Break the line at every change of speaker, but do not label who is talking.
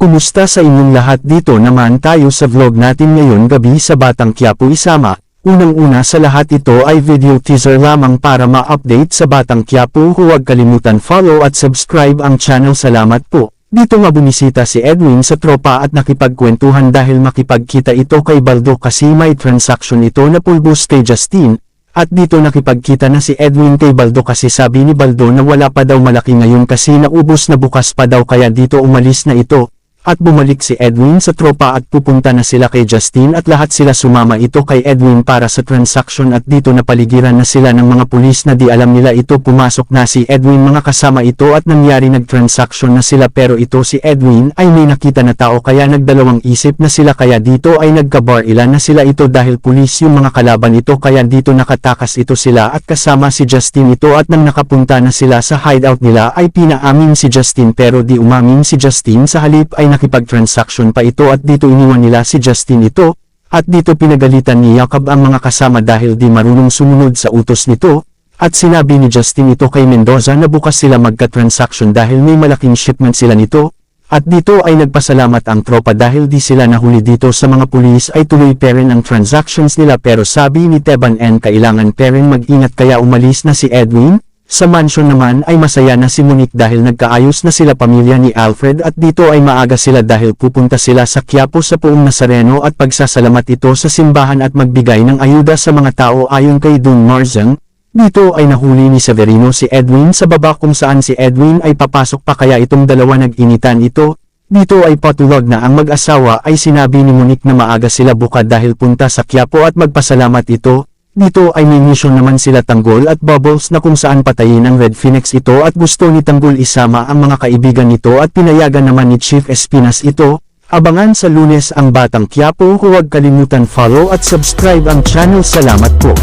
Kumusta sa inyong lahat? Dito naman tayo sa vlog natin ngayon gabi sa Batang Quiapo Isama. Unang-una sa lahat ito ay video teaser lamang para ma-update sa Batang Quiapo. Huwag kalimutan follow at subscribe ang channel. Salamat po. Dito nga bumisita si Edwin sa tropa at nakipagkwentuhan dahil makipagkita ito kay Baldo kasi may transaction ito na pulbos kay Justin. At dito nakipagkita na si Edwin kay Baldo kasi sabi ni Baldo na wala pa daw malaki ngayon kasi naubos na bukas pa daw kaya dito umalis na ito. At bumalik si Edwin sa tropa at pupunta na sila kay Justin at lahat sila sumama ito kay Edwin para sa transaction at dito napaligiran na sila ng mga pulis na di alam nila ito. Pumasok na si Edwin mga kasama ito at nangyari nag-transaction na sila pero ito si Edwin ay may nakita na tao kaya nagdalawang isip na sila kaya dito ay nagka-bar-ilan na sila ito dahil pulis yung mga kalaban ito kaya dito nakatakas ito sila at kasama si Justin ito at nang nakapunta na sila sa hideout nila ay pinaamin si Justin pero di umamin si Justin sa halip ay nakipag-transaction pa ito at dito iniwan nila si Justin ito, at dito pinagalitan ni Jacob ang mga kasama dahil di marunong sumunod sa utos nito, at sinabi ni Justin ito kay Mendoza na bukas sila magka-transaction dahil may malaking shipment sila nito, at dito ay nagpasalamat ang tropa dahil di sila nahuli dito sa mga pulis ay tuloy pa rin ang transactions nila pero sabi ni Teban N kailangan pa rin mag-ingat kaya umalis na si Edwin. Sa mansion naman ay masaya na si Monique dahil nagkaayos na sila pamilya ni Alfred at dito ay maaga sila dahil pupunta sila sa Quiapo sa Poong Nazareno at pagsasalamat ito sa simbahan at magbigay ng ayuda sa mga tao ayon kay Don Marzang. Dito ay nahuli ni Severino si Edwin sa baba kung saan si Edwin ay papasok pa kaya itong dalawa nag-initan ito. Dito ay patulog na ang mag-asawa ay sinabi ni Monique na maaga sila bukad dahil punta sa Quiapo at magpasalamat ito. Dito ay may mission naman sila Tanggol at Bubbles na kung saan patayin ang Red Phoenix ito at gusto ni Tanggol isama ang mga kaibigan nito at pinayagan naman ni Chief Espinas ito. Abangan sa Lunes ang Batang Quiapo. Huwag kalimutan follow at subscribe ang channel. Salamat po.